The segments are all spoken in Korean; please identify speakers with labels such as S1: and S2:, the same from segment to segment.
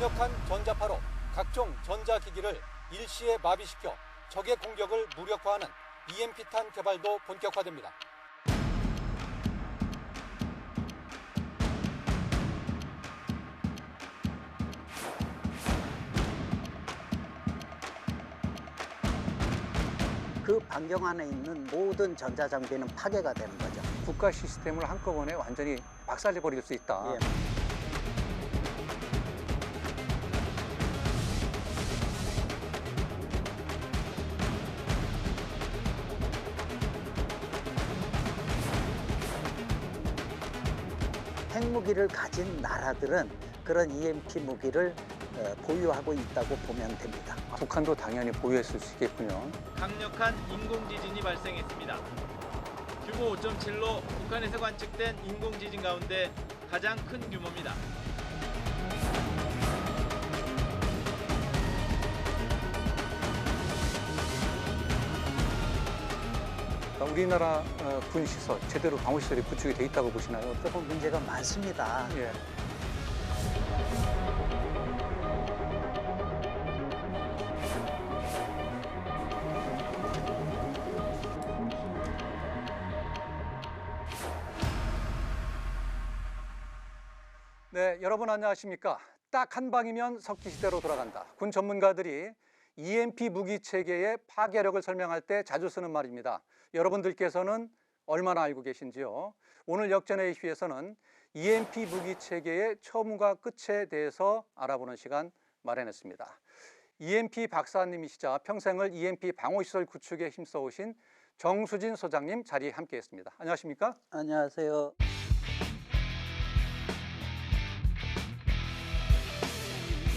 S1: 강력한 전자파로 각종 전자기기를 일시에 마비시켜 적의 공격을 무력화하는 EMP탄 개발도 본격화됩니다.
S2: 그 반경 안에 있는 모든 전자장비는 파괴가 되는 거죠.
S3: 국가 시스템을 한꺼번에 완전히 박살내버릴 수 있다.
S2: 예. 핵무기를 가진 나라들은 그런 EMP 무기를 보유하고 있다고 보면 됩니다.
S3: 북한도 당연히 보유했을 수 있겠군요.
S4: 강력한 인공지진이 발생했습니다. 규모 5.7로 북한에서 관측된 인공지진 가운데 가장 큰 규모입니다.
S3: 우리나라 군 시설, 제대로 방어 시설이 구축이 돼 있다고 보시나요?
S2: 조금 문제가 많습니다.
S3: 예. 네, 여러분 안녕하십니까? 딱 한 방이면 석기시대로 돌아간다. 군 전문가들이 EMP 무기 체계의 파괴력을 설명할 때 자주 쓰는 말입니다. 여러분들께서는 얼마나 알고 계신지요? 오늘 역전의 이슈에서는 EMP 무기 체계의 처음과 끝에 대해서 알아보는 시간 마련했습니다. EMP 박사님이시자 평생을 EMP 방호시설 구축에 힘써오신 정수진 소장님 자리에 함께했습니다. 안녕하십니까?
S2: 안녕하세요.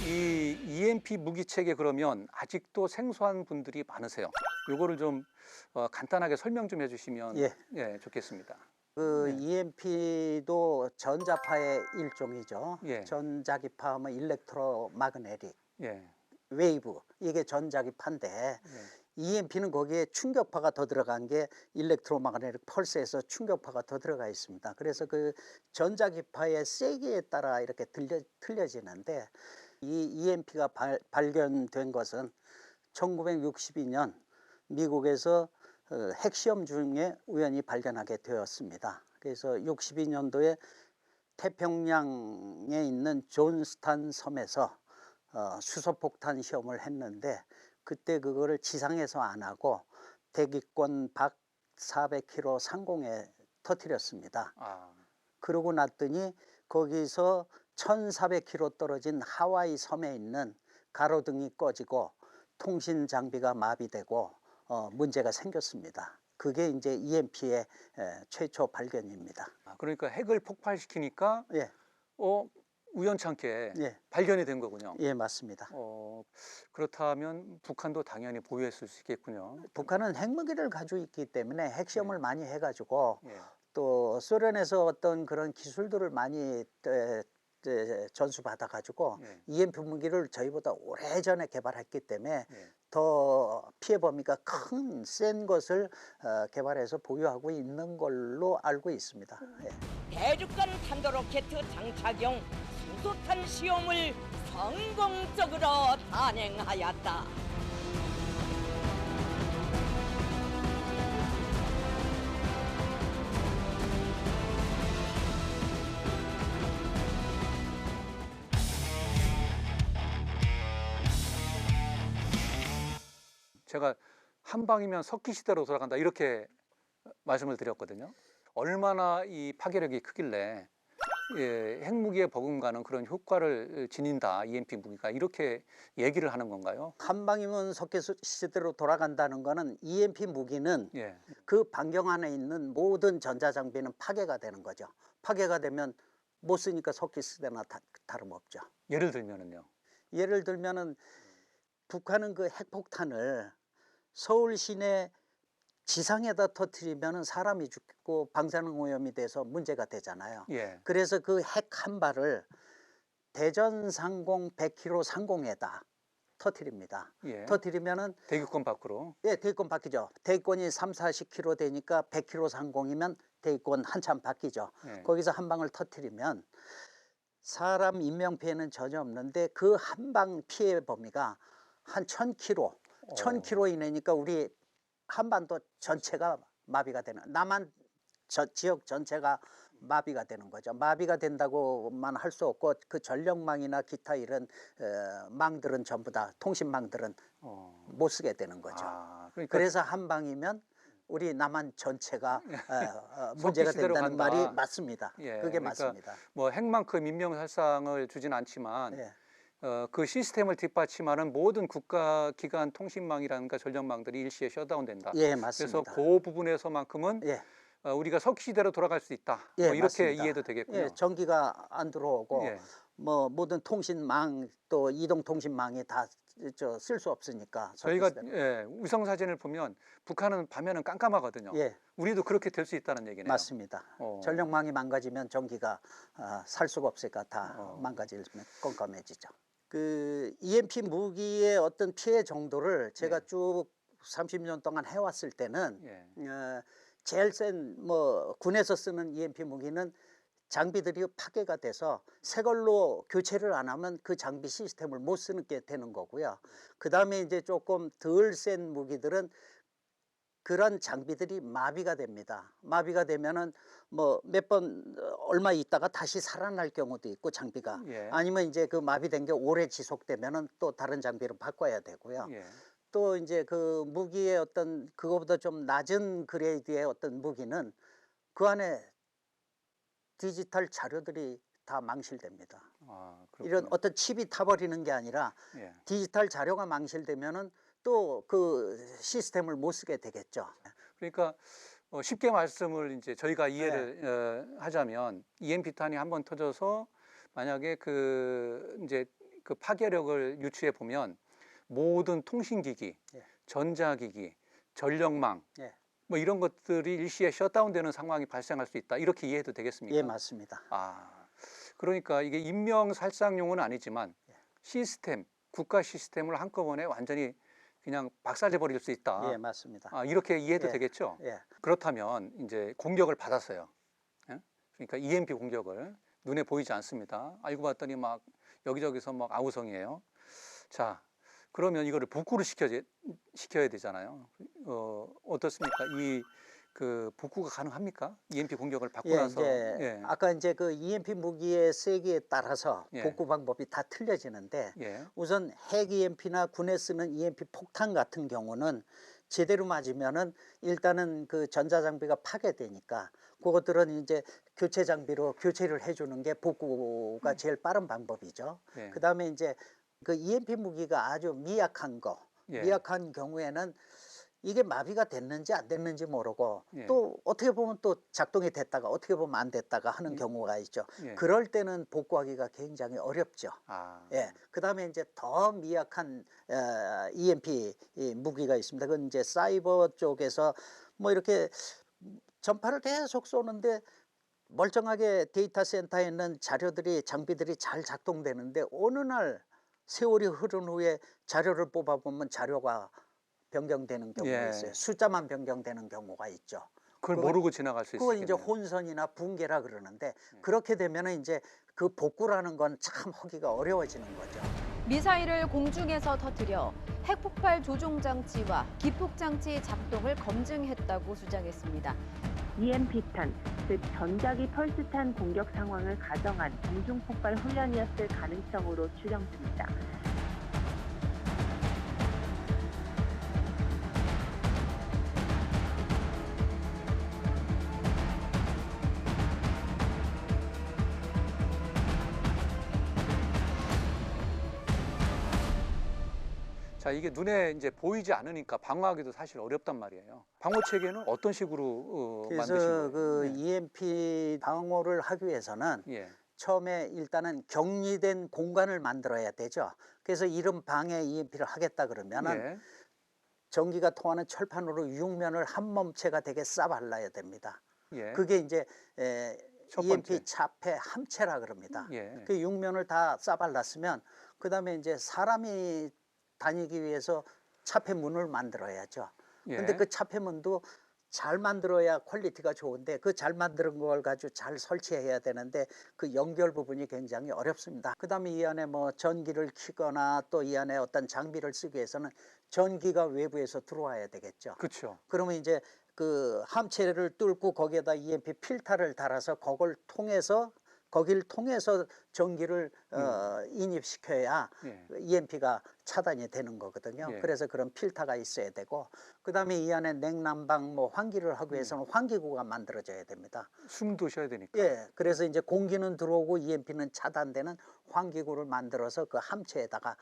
S3: 이 EMP 무기 체계 그러면 아직도 생소한 분들이 많으세요. 요거를 좀 간단하게 설명 좀 해주시면
S2: 예.
S3: 좋겠습니다.
S2: EMP도 전자파의 일종이죠.
S3: 예.
S2: 전자기파 하면 일렉트로마그네틱
S3: 예.
S2: 웨이브, 이게 전자기파인데 EMP는 거기에 충격파가 더 들어간 게 일렉트로마그네틱 펄스에서 충격파가 더 들어가 있습니다. 그래서 그 전자기파의 세기에 따라 이렇게 틀려지는데 이 EMP가 발견된 것은 1962년 미국에서 핵시험 중에 우연히 발견하게 되었습니다. 그래서 62년도에 태평양에 있는 존스탄 섬에서 수소폭탄 시험을 했는데 그때 그거를 지상에서 안 하고 대기권 밖 400km 상공에 터뜨렸습니다. 그러고 났더니 거기서 1400km 떨어진 하와이 섬에 있는 가로등이 꺼지고 통신 장비가 마비되고 문제가 생겼습니다. 그게 이제 EMP의 최초 발견입니다.
S3: 그러니까 핵을 폭발시키니까
S2: 예.
S3: 우연찮게
S2: 예.
S3: 발견이 된 거군요.
S2: 예, 맞습니다.
S3: 그렇다면 북한도 당연히 보유했을 수 있겠군요.
S2: 북한은 핵무기를 가지고 있기 때문에 핵시험을 많이 해가지고
S3: 예.
S2: 또 소련에서 어떤 그런 기술들을 많이 전수받아가지고 EMP 무기를 저희보다 오래전에 개발했기 때문에 더 피해 범위가 큰 센 것을 개발해서 보유하고 있는 걸로 알고 있습니다.
S5: 대륙간 탄도로켓 장착용 수소탄 시험을 성공적으로 단행하였다.
S3: 제가 한 방이면 석기시대로 돌아간다 이렇게 말씀을 드렸거든요. 얼마나 이 파괴력이 크길래 핵무기에 버금가는 그런 효과를 지닌다 EMP 무기가 이렇게 얘기를 하는 건가요?
S2: 한 방이면 석기시대로 돌아간다는 거는 EMP 무기는 그 반경 안에 있는 모든 전자장비는 파괴가 되는 거죠. 파괴가 되면 못 쓰니까 석기시대나 다름없죠.
S3: 예를 들면은요?
S2: 예를 들면은 북한은 그 핵폭탄을 서울 시내 지상에다 터뜨리면 사람이 죽고 방사능 오염이 돼서 문제가 되잖아요. 그래서 그 핵 한 발을 대전 상공 100km 상공에다 터뜨립니다. 터뜨리면은
S3: 대기권 밖으로?
S2: 예, 대기권 바뀌죠. 대기권이 30-40km 되니까 100km 상공이면 대기권 한참 바뀌죠. 거기서 한 방을 터뜨리면 사람 인명 피해는 전혀 없는데 그 한방 피해 범위가 한 1000km, 1000km 이내니까 우리 한반도 전체가 마비가 되는, 남한 지역 전체가 마비가 되는 거죠. 마비가 된다고만 할 수 없고 그 전력망이나 기타 이런 망들은 전부 다 통신망들은 못 쓰게 되는 거죠.
S3: 그러니까
S2: 그래서 한방이면 우리 남한 전체가 문제가 된다는
S3: 간다.
S2: 말이 맞습니다.
S3: 예,
S2: 그게
S3: 그러니까
S2: 맞습니다.
S3: 뭐 핵만큼 인명살상을 주진 않지만
S2: 예.
S3: 그 시스템을 뒷받침하는 모든 국가 기관 통신망이라든가 전력망들이 일시에 셧다운된다.
S2: 예, 맞습니다.
S3: 그래서 그 부분에서만큼은
S2: 예.
S3: 우리가 석기시대로 돌아갈 수 있다.
S2: 예,
S3: 뭐 이렇게
S2: 맞습니다.
S3: 이해도 되겠군요.
S2: 예, 전기가 안 들어오고
S3: 예.
S2: 뭐 모든 통신망 또 이동 통신망이 다 쓸 수 없으니까.
S3: 저희가
S2: 석기시대로.
S3: 위성 사진을 보면 북한은 밤에는 깜깜하거든요.
S2: 예,
S3: 우리도 그렇게 될 수 있다는 얘기네요.
S2: 맞습니다. 전력망이 망가지면 전기가 살 수가 없으니까 다 망가지면 깜깜해지죠. 그 EMP 무기의 어떤 피해 정도를 제가
S3: 예.
S2: 쭉 30년 동안 해왔을 때는
S3: 예.
S2: 제일 센 뭐 군에서 쓰는 EMP 무기는 장비들이 파괴가 돼서 새 걸로 교체를 안 하면 그 장비 시스템을 못 쓰는 게 되는 거고요. 그 다음에 이제 조금 덜 센 무기들은 그런 장비들이 마비가 됩니다. 마비가 되면은 뭐 몇 번 얼마 있다가 다시 살아날 경우도 있고 장비가
S3: 예.
S2: 아니면 이제 그 마비된 게 오래 지속되면은 또 다른 장비로 바꿔야 되고요.
S3: 예.
S2: 또 이제 그 무기의 어떤 그거보다 좀 낮은 그레이드의 어떤 무기는 그 안에 디지털 자료들이 다 망실됩니다. 이런 어떤 칩이 타버리는 게 아니라
S3: 예.
S2: 디지털 자료가 망실되면은 또 그 시스템을 못 쓰게 되겠죠.
S3: 그러니까 쉽게 말씀을 이제 저희가 이해를 하자면 EMP탄이 한번 터져서 만약에 그 이제 그 파괴력을 유추해 보면 모든 통신기기,
S2: 예.
S3: 전자기기, 전력망
S2: 예.
S3: 뭐 이런 것들이 일시에 셧다운되는 상황이 발생할 수 있다. 이렇게 이해해도 되겠습니까?
S2: 예, 맞습니다.
S3: 그러니까 이게 인명살상용은 아니지만
S2: 예.
S3: 시스템, 국가 시스템을 한꺼번에 완전히 그냥 박살내 버릴 수 있다.
S2: 예, 맞습니다.
S3: 이렇게 이해도
S2: 예.
S3: 되겠죠?
S2: 예.
S3: 그렇다면 이제 공격을 받았어요. 예? 그러니까 EMP 공격을 눈에 보이지 않습니다. 알고 봤더니 막 여기저기서 막 아우성이에요. 자, 그러면 이거를 복구를 시켜야 되잖아요. 어떻습니까? 그 복구가 가능합니까? EMP 공격을 받고
S2: 예,
S3: 나서.
S2: 이제 아까 이제 그 EMP 무기의 세기에 따라서
S3: 예.
S2: 복구 방법이 다 틀려지는데
S3: 예.
S2: 우선 핵 EMP나 군에 쓰는 EMP 폭탄 같은 경우는 제대로 맞으면은 일단은 그 전자 장비가 파괴되니까 그것들은 이제 교체 장비로 교체를 해주는 게 복구가 제일 빠른 방법이죠.
S3: 예.
S2: 그 다음에 이제 그 EMP 무기가 아주 미약한 거,
S3: 예.
S2: 미약한 경우에는 이게 마비가 됐는지 안 됐는지 모르고
S3: 예.
S2: 또 어떻게 보면 또 작동이 됐다가 어떻게 보면 안 됐다가 하는 경우가 있죠. 그럴 때는 복구하기가 굉장히 어렵죠. 예. 그 다음에 이제 더 미약한 EMP 무기가 있습니다. 그건 이제 사이버 쪽에서 뭐 이렇게 전파를 계속 쏘는데 멀쩡하게 데이터 센터에 있는 자료들이 장비들이 잘 작동되는데 어느 날 세월이 흐른 후에 자료를 뽑아보면 자료가 변경되는 경우가 있어요. 숫자만 변경되는 경우가 있죠.
S3: 그걸 모르고 지나갈 수
S2: 그건
S3: 있겠네요.
S2: 이제 혼선이나 붕괴라 그러는데 그렇게 되면 이제 그 복구라는 건 참 하기가 어려워지는 거죠.
S6: 미사일을 공중에서 터뜨려 핵폭발 조종 장치와 기폭 장치 작동을 검증했다고 주장했습니다.
S7: EMP탄, 즉 전자기 펄스탄 공격 상황을 가정한 공중폭발 훈련이었을 가능성으로 추정 중이다.
S3: 자, 이게 눈에 이제 보이지 않으니까 방어하기도 사실 어렵단 말이에요. 방어 체계는 어떤 식으로 만드신
S2: 그래서
S3: 거예요?
S2: 그 EMP 방어를 하기 위해서는
S3: 예.
S2: 처음에 일단은 격리된 공간을 만들어야 되죠. 그래서 이런 방에 EMP를 하겠다 그러면은
S3: 예.
S2: 전기가 통하는 철판으로 육면을 한 몸체가 되게 싸 발라야 됩니다.
S3: 예.
S2: 그게 이제
S3: 첫
S2: EMP
S3: 번째.
S2: 차폐 함체라 그럽니다.
S3: 예.
S2: 그 육면을 다 싸 발랐으면 그 다음에 이제 사람이 다니기 위해서 차폐문을 만들어야죠.
S3: 예.
S2: 근데 그 차폐문도 잘 만들어야 퀄리티가 좋은데 그 잘 만든 걸 가지고 잘 설치해야 되는데 그 연결 부분이 굉장히 어렵습니다. 그다음에 이 안에 뭐 전기를 켜거나 또 이 안에 어떤 장비를 쓰기 위해서는 전기가 외부에서 들어와야 되겠죠.
S3: 그렇죠.
S2: 그러면 이제 그 함체를 뚫고 거기에다 EMP 필터를 달아서 거길 통해서 전기를 인입시켜야
S3: 예.
S2: EMP가 차단이 되는 거거든요.
S3: 예.
S2: 그래서 그런 필터가 있어야 되고 그다음에 이 안에 냉난방 뭐 환기를 하기 위해서는 환기구가 만들어져야 됩니다.
S3: 숨도 쉬어야 되니까.
S2: 예, 그래서 이제 공기는 들어오고 EMP는 차단되는 환기구를 만들어서 그 함체에다가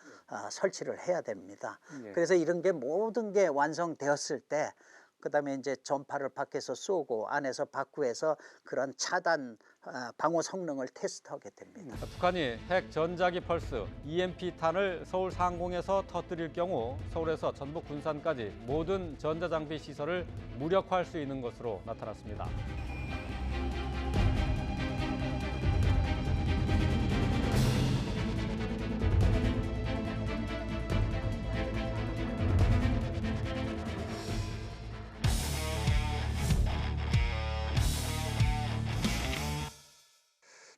S2: 설치를 해야 됩니다.
S3: 예.
S2: 그래서 이런 게 모든 게 완성되었을 때 그다음에 이제 전파를 밖에서 쏘고 안에서 바꾸해서 그런 차단 방호 성능을 테스트하게 됩니다.
S8: 북한이 핵 전자기 펄스 EMP탄을 서울 상공에서 터뜨릴 경우 서울에서 전북 군산까지 모든 전자장비 시설을 무력화할 수 있는 것으로 나타났습니다.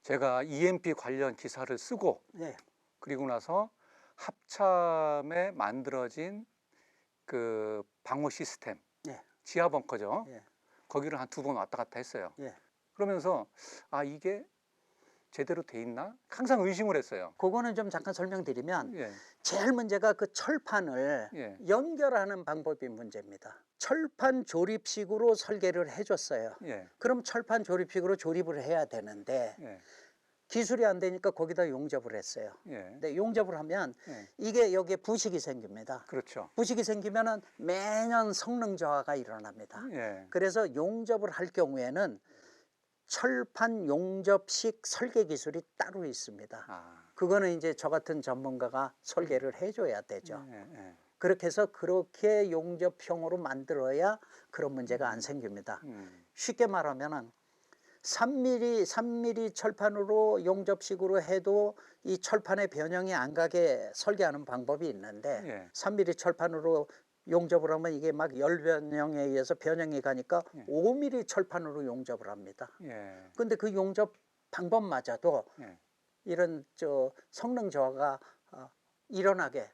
S3: 제가 EMP 관련 기사를 쓰고
S2: 네.
S3: 그리고 나서 합참에 만들어진 그 방호 시스템,
S2: 네.
S3: 지하 벙커죠.
S2: 예.
S3: 거기를 한 2번 왔다 갔다 했어요.
S2: 예.
S3: 그러면서 이게 제대로 돼 있나? 항상 의심을 했어요.
S2: 그거는 좀 잠깐 설명드리면
S3: 예.
S2: 제일 문제가 그 철판을
S3: 예.
S2: 연결하는 방법이 문제입니다. 철판 조립식으로 설계를 해줬어요.
S3: 예.
S2: 그럼 철판 조립식으로 조립을 해야 되는데
S3: 예.
S2: 기술이 안 되니까 거기다 용접을 했어요.
S3: 예.
S2: 근데 용접을 하면
S3: 예.
S2: 이게 여기에 부식이 생깁니다.
S3: 그렇죠.
S2: 부식이 생기면은 매년 성능 저하가 일어납니다.
S3: 예.
S2: 그래서 용접을 할 경우에는 철판 용접식 설계 기술이 따로 있습니다. 그거는 이제 저 같은 전문가가 설계를 해줘야 되죠.
S3: 예.
S2: 그렇게 해서 그렇게 용접형으로 만들어야 그런 문제가 안 생깁니다. 쉽게 말하면은 3mm 철판으로 용접식으로 해도 이 철판의 변형이 안 가게 설계하는 방법이 있는데
S3: 예.
S2: 3mm 철판으로 용접을 하면 이게 막 열 변형에 의해서 변형이 가니까 5mm 철판으로 용접을 합니다.
S3: 예.
S2: 근데 그 용접 방법마저도
S3: 예.
S2: 이런 성능 저하가 일어나게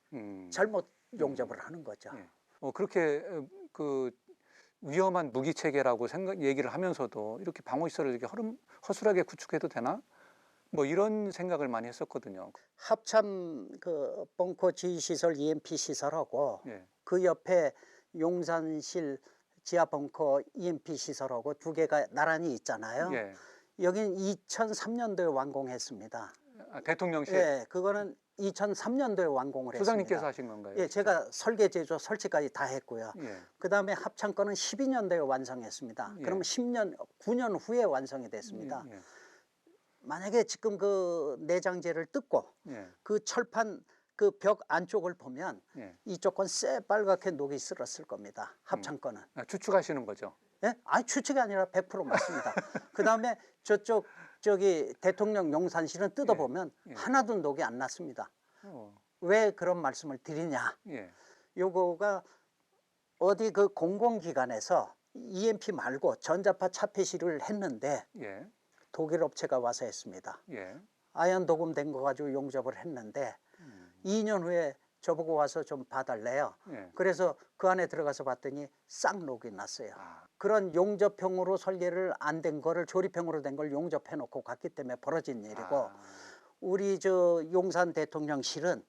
S2: 잘못 용접을 하는 거죠.
S3: 예. 그렇게 그 위험한 무기 체계라고 얘기를 하면서도 이렇게 방호 시설을 이렇게 허술하게 구축해도 되나? 뭐 이런 생각을 많이 했었거든요.
S2: 합참 그 벙커 지휘 시설 EMP 시설하고
S3: 예.
S2: 그 옆에 용산실 지하 벙커 EMP 시설하고 두 개가 나란히 있잖아요.
S3: 예.
S2: 여긴 2003년도에 완공했습니다.
S3: 대통령실.
S2: 예, 그거는 2003년도에 완공을
S3: 소장님께서
S2: 했습니다.
S3: 하신 건가요?
S2: 예, 제가 설계, 제조, 설치까지 다 했고요.
S3: 예.
S2: 그다음에 합참 거는 12년도에 완성했습니다.
S3: 예.
S2: 그러면 9년 후에 완성이 됐습니다.
S3: 예.
S2: 만약에 지금 그 내장재를 뜯고
S3: 예.
S2: 그 철판 그 벽 안쪽을 보면
S3: 예.
S2: 이쪽 건 새빨갛게 녹이 쓸었을 겁니다. 합참 거는.
S3: 추측하시는 거죠?
S2: 예? 아니 추측이 아니라 100% 맞습니다. 그다음에 저기 대통령 용산실은 뜯어보면
S3: 예.
S2: 하나도 녹이 안 났습니다.
S3: 어.
S2: 왜 그런 말씀을 드리냐?
S3: 예.
S2: 요거가 어디 그 공공기관에서 EMP 말고 전자파 차폐실을 했는데
S3: 예.
S2: 독일 업체가 와서 했습니다.
S3: 예.
S2: 아연 도금된 거 가지고 용접을 했는데 2년 후에 저보고 와서 좀 봐달래요.
S3: 예.
S2: 그래서 그 안에 들어가서 봤더니 쌍녹이 났어요.
S3: 아.
S2: 그런 용접형으로 설계를 안 된 거를 조립형으로 된 걸 용접해 놓고 갔기 때문에 벌어진 일이고 우리 저 용산 대통령실은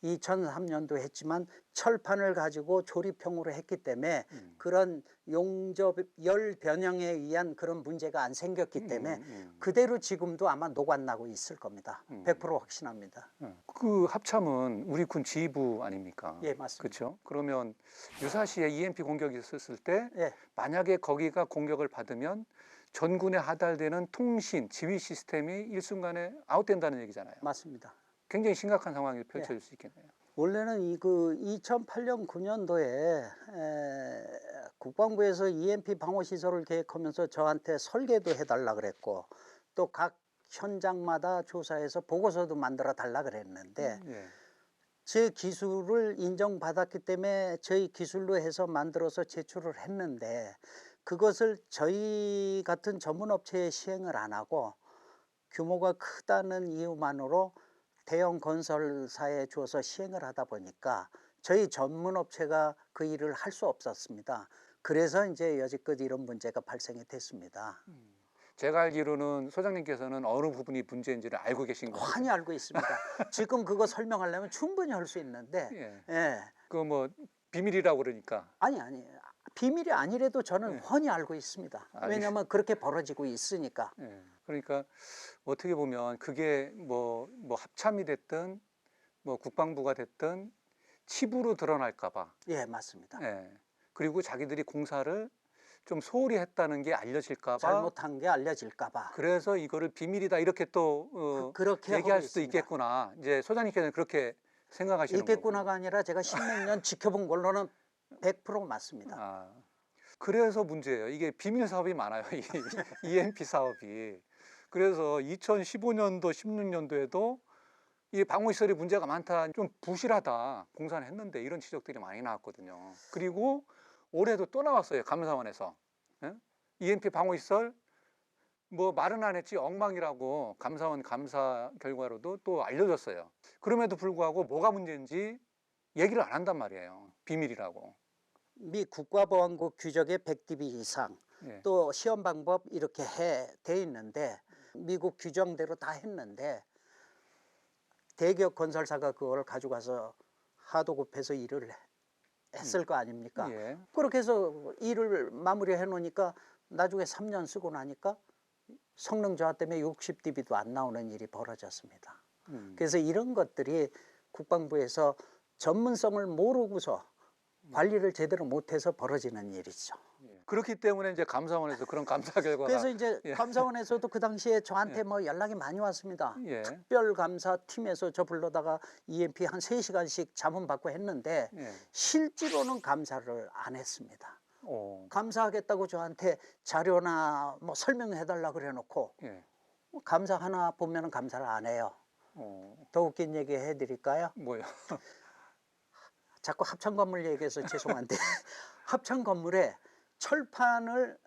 S2: 2003년도 했지만 철판을 가지고 조립형으로 했기 때문에 그런 용접 열 변형에 의한 그런 문제가 안 생겼기 때문에 그대로 지금도 아마 녹아나고 있을 겁니다. 100% 확신합니다.
S3: 그 합참은 우리 군 지휘부 아닙니까?
S2: 예, 맞습니다.
S3: 그렇죠. 그러면 유사시에 EMP 공격이 있었을 때
S2: 예.
S3: 만약에 거기가 공격을 받으면 전군에 하달되는 통신, 지휘 시스템이 일순간에 아웃된다는 얘기잖아요.
S2: 맞습니다.
S3: 굉장히 심각한 상황이 펼쳐질 수 있겠네요.
S2: 원래는 이 2008년 9년도에 국방부에서 EMP 방호 시설을 계획하면서 저한테 설계도 해달라 그랬고 또 각 현장마다 조사해서 보고서도 만들어 달라 그랬는데
S3: 예.
S2: 제 기술을 인정받았기 때문에 저희 기술로 해서 만들어서 제출을 했는데 그것을 저희 같은 전문업체에 시행을 안 하고 규모가 크다는 이유만으로 대형 건설사에 줘서 시행을 하다 보니까 저희 전문업체가 그 일을 할 수 없었습니다. 그래서 이제 여지껏 이런 문제가 발생이 됐습니다.
S3: 제가 알기로는 소장님께서는 어느 부분이 문제인지를 알고 계신 거예요?
S2: 환히 알고 있습니다. 지금 그거 설명하려면 충분히 할 수 있는데
S3: 예.
S2: 예.
S3: 그 뭐 비밀이라고 그러니까.
S2: 아니 비밀이 아니래도 저는
S3: 예.
S2: 훤히 알고 있습니다. 왜냐하면 그렇게 벌어지고 있으니까.
S3: 예. 그러니까 어떻게 보면 그게 뭐 합참이 됐든 뭐 국방부가 됐든 치부로 드러날까 봐.
S2: 예, 맞습니다.
S3: 예. 그리고 자기들이 공사를 좀 소홀히 했다는 게 알려질까 봐.
S2: 잘못한 게 알려질까 봐.
S3: 그래서 이거를 비밀이다 이렇게 또
S2: 그렇게
S3: 얘기할
S2: 하고
S3: 수도
S2: 있습니다.
S3: 있겠구나. 이제 소장님께서는 그렇게 생각하시는 거고.
S2: 있겠구나가 아니라 제가 10몇 년 지켜본 걸로는 100% 맞습니다.
S3: 아, 그래서 문제예요. 이게 비밀 사업이 많아요. 이 EMP 사업이. 그래서 2015년도, 16년도에도 이 방호시설이 문제가 많다, 좀 부실하다, 공사를 했는데 이런 지적들이 많이 나왔거든요. 그리고 올해도 또 나왔어요. 감사원에서. 예? EMP 방호시설 뭐 말은 안 했지 엉망이라고 감사원 감사 결과로도 또 알려졌어요. 그럼에도 불구하고 뭐가 문제인지 얘기를 안 한단 말이에요. 비밀이라고.
S2: 미 국가보안국 규정의 100dB 이상
S3: 예.
S2: 또 시험 방법 이렇게 돼 있는데 미국 규정대로 다 했는데 대기업 건설사가 그걸 가져가서 하도 급해서 일을 했을 거 아닙니까?
S3: 예.
S2: 그렇게 해서 일을 마무리해 놓으니까 나중에 3년 쓰고 나니까 성능 저하 때문에 60dB도 안 나오는 일이 벌어졌습니다. 그래서 이런 것들이 국방부에서 전문성을 모르고서 관리를 제대로 못해서 벌어지는 일이죠.
S3: 그렇기 때문에 이제 감사원에서 그런 감사 결과가.
S2: 그래서 이제
S3: 예.
S2: 감사원에서도 그 당시에 저한테
S3: 예.
S2: 뭐 연락이 많이 왔습니다.
S3: 예.
S2: 특별감사팀에서 저 불러다가 EMP 한 3시간씩 자문 받고 했는데
S3: 예.
S2: 실제로는 감사를 안 했습니다.
S3: 오.
S2: 감사하겠다고 저한테 자료나 뭐 설명해달라 그래 놓고
S3: 예.
S2: 감사 하나 보면 감사를 안 해요.
S3: 오.
S2: 더 웃긴 얘기 해드릴까요?
S3: 뭐요?
S2: 자꾸 합창 건물 얘기해서 죄송한데 합창 건물에 철판을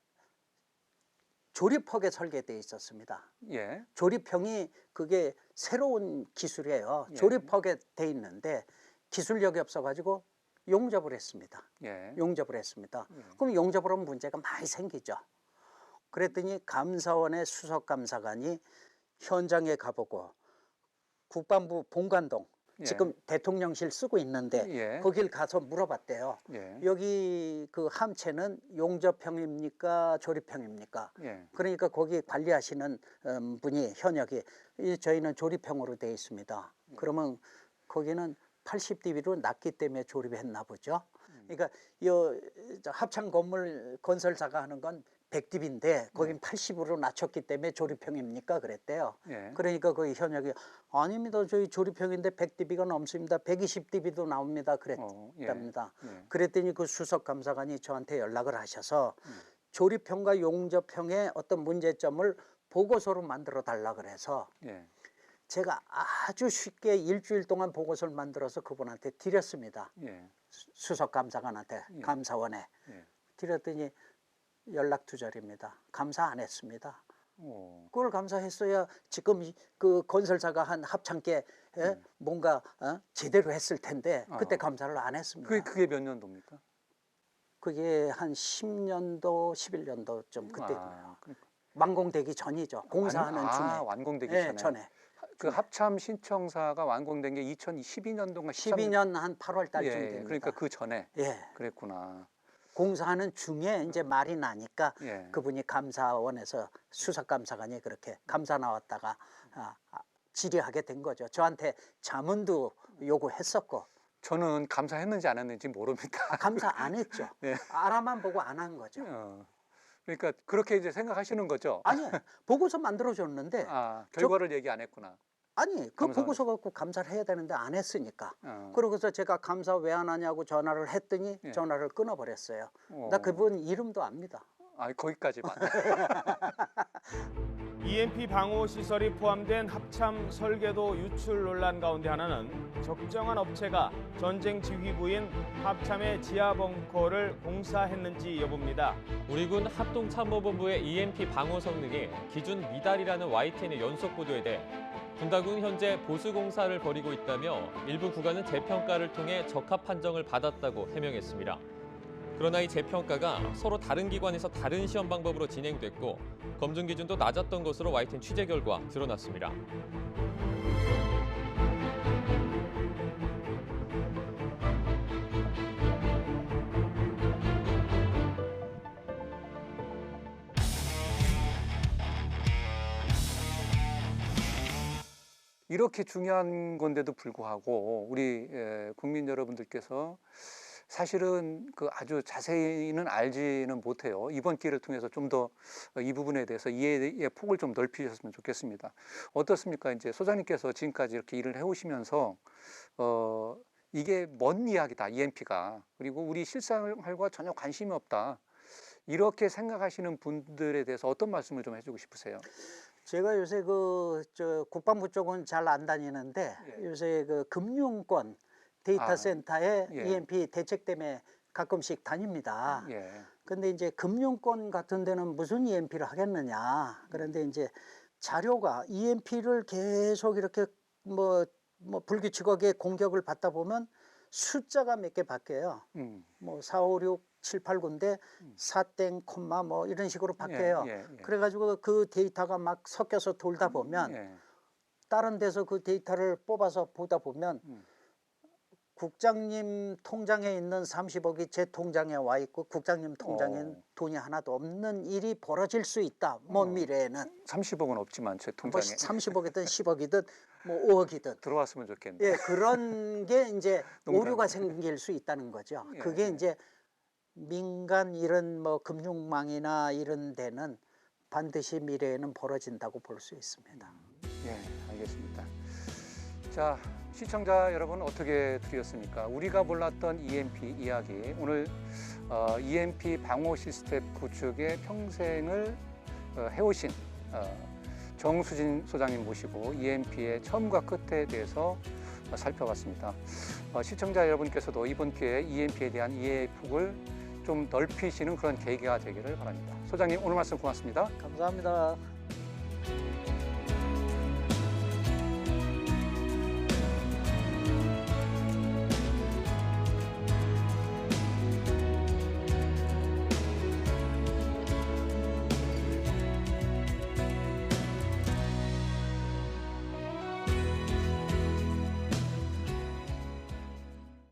S2: 조립하게 설계되어 있었습니다.
S3: 예.
S2: 조립형이 그게 새로운 기술이에요.
S3: 예.
S2: 조립하게 돼 있는데 기술력이 없어가지고 용접을 했습니다.
S3: 예.
S2: 용접을 했습니다.
S3: 예.
S2: 그럼 용접을 하면 문제가 많이 생기죠. 그랬더니 감사원의 수석감사관이 현장에 가보고 국방부 본관동
S3: 예.
S2: 지금 대통령실 쓰고 있는데
S3: 예.
S2: 거길 가서 물어봤대요.
S3: 예.
S2: 여기 그 함체는 용접형입니까 조립형입니까?
S3: 예.
S2: 그러니까 거기 관리하시는 분이 현역이 저희는 조립형으로 되어 있습니다. 그러면 거기는 80dB로 낮기 때문에 조립했나 보죠. 그러니까 이 합창 건물 건설사가 하는 건 100dB인데 거긴 80으로 낮췄기 때문에 조립형입니까? 그랬대요.
S3: 예.
S2: 그러니까 그 현역이 아닙니다. 저희 조립형인데 100dB가 넘습니다. 120dB도 나옵니다. 그랬답니다.
S3: 예.
S2: 그랬더니 그 수석 감사관이 저한테 연락을 하셔서 조립형과 용접형의 어떤 문제점을 보고서로 만들어 달라 그래서
S3: 예.
S2: 제가 아주 쉽게 일주일 동안 보고서를 만들어서 그분한테 드렸습니다.
S3: 예.
S2: 수석 감사관한테
S3: 예.
S2: 감사원에
S3: 예.
S2: 드렸더니 연락 두절입니다. 감사 안 했습니다.
S3: 오.
S2: 그걸 감사했어야 지금 그 건설사가 한 합창계 뭔가 제대로 했을 텐데 그때 감사를 안 했습니다.
S3: 그게 몇 년도입니까?
S2: 그게 한 10년도, 11년도쯤 그때고요.
S3: 아, 그러니까.
S2: 완공되기 전이죠. 공사하는 중에.
S3: 완공되기
S2: 예,
S3: 전에.
S2: 전에.
S3: 그 합참 신청사가 완공된 게 2012년도인가
S2: 12년 한 8월 달쯤
S3: 예,
S2: 됩니다.
S3: 그러니까 그 전에.
S2: 예.
S3: 그랬구나.
S2: 공사하는 중에 이제 말이 나니까
S3: 예.
S2: 그분이 감사원에서 수석감사관이 그렇게 감사 나왔다가 질의하게 된 거죠. 저한테 자문도 요구했었고.
S3: 저는 감사했는지 안 했는지 모릅니다.
S2: 감사 안 했죠.
S3: 예.
S2: 알아만 보고 안 한 거죠.
S3: 그러니까 그렇게 이제 생각하시는 거죠.
S2: 아니 보고서 만들어줬는데
S3: 결과를 얘기 안 했구나.
S2: 아니 그
S3: 감사원.
S2: 보고서 갖고 감사를 해야 되는데 안 했으니까.
S3: 어.
S2: 그러고서 제가 감사 왜 안 하냐고 전화를 했더니
S3: 예.
S2: 전화를 끊어버렸어요.
S3: 어.
S2: 나 그분 이름도 압니다.
S3: 거기까지만.
S9: EMP 방호 시설이 포함된 합참 설계도 유출 논란 가운데 하나는 적정한 업체가 전쟁 지휘부인 합참의 지하 벙커를 공사했는지 여부입니다.
S10: 우리 군 합동참모본부의 EMP 방호 성능이 기준 미달이라는 YTN의 연속 보도에 대해 군당국은 현재 보수 공사를 벌이고 있다며 일부 구간은 재평가를 통해 적합 판정을 받았다고 해명했습니다. 그러나 이 재평가가 서로 다른 기관에서 다른 시험 방법으로 진행됐고 검증 기준도 낮았던 것으로 YTN 취재 결과 드러났습니다.
S3: 이렇게 중요한 건데도 불구하고 우리 국민 여러분들께서 사실은 그 아주 자세히는 알지는 못해요. 이번 기회를 통해서 좀 더 이 부분에 대해서 이해의 폭을 좀 넓히셨으면 좋겠습니다. 어떻습니까? 이제 소장님께서 지금까지 이렇게 일을 해오시면서 이게 먼 이야기다, EMP가. 그리고 우리 실생활과 전혀 관심이 없다. 이렇게 생각하시는 분들에 대해서 어떤 말씀을 좀 해주고 싶으세요?
S2: 제가 요새 국방부 쪽은 잘 안 다니는데 요새 그 금융권 데이터 센터에 EMP 대책 때문에 가끔씩 다닙니다. 근데 이제 금융권 같은 데는 무슨 EMP를 하겠느냐. 그런데 이제 자료가 EMP를 계속 이렇게 불규칙하게 공격을 받다 보면 숫자가 몇 개 바뀌어요. 4, 5, 6, 7, 8, 9인데 4땡, 콤마 이런 식으로 바뀌어요. 그래가지고 그 데이터가 막 섞여서 돌다 보면 다른 데서 그 데이터를 뽑아서 보다 보면 국장님 통장에 있는 30억이 제 통장에 와 있고 국장님 통장엔 돈이 하나도 없는 일이 벌어질 수 있다. 먼 미래에는.
S3: 30억은 없지만 제 통장에.
S2: 30억이든 10억이든 5억이든.
S3: 들어왔으면 좋겠네.
S2: 예, 그런 게 이제 오류가 생길 수 있다는 거죠. 그게 이제 민간 이런 금융망이나 이런 데는 반드시 미래에는 벌어진다고 볼 수 있습니다.
S3: 예, 알겠습니다. 자, 시청자 여러분 어떻게 들으셨습니까? 우리가 몰랐던 EMP 이야기. 오늘 EMP 방호 시스템 구축에 평생을 해오신 정수진 소장님 모시고 EMP의 처음과 끝에 대해서 살펴봤습니다. 시청자 여러분께서도 이번 기회에 EMP에 대한 이해의 폭을 좀 넓히시는 그런 계기가 되기를 바랍니다. 소장님 오늘 말씀 고맙습니다.
S2: 감사합니다.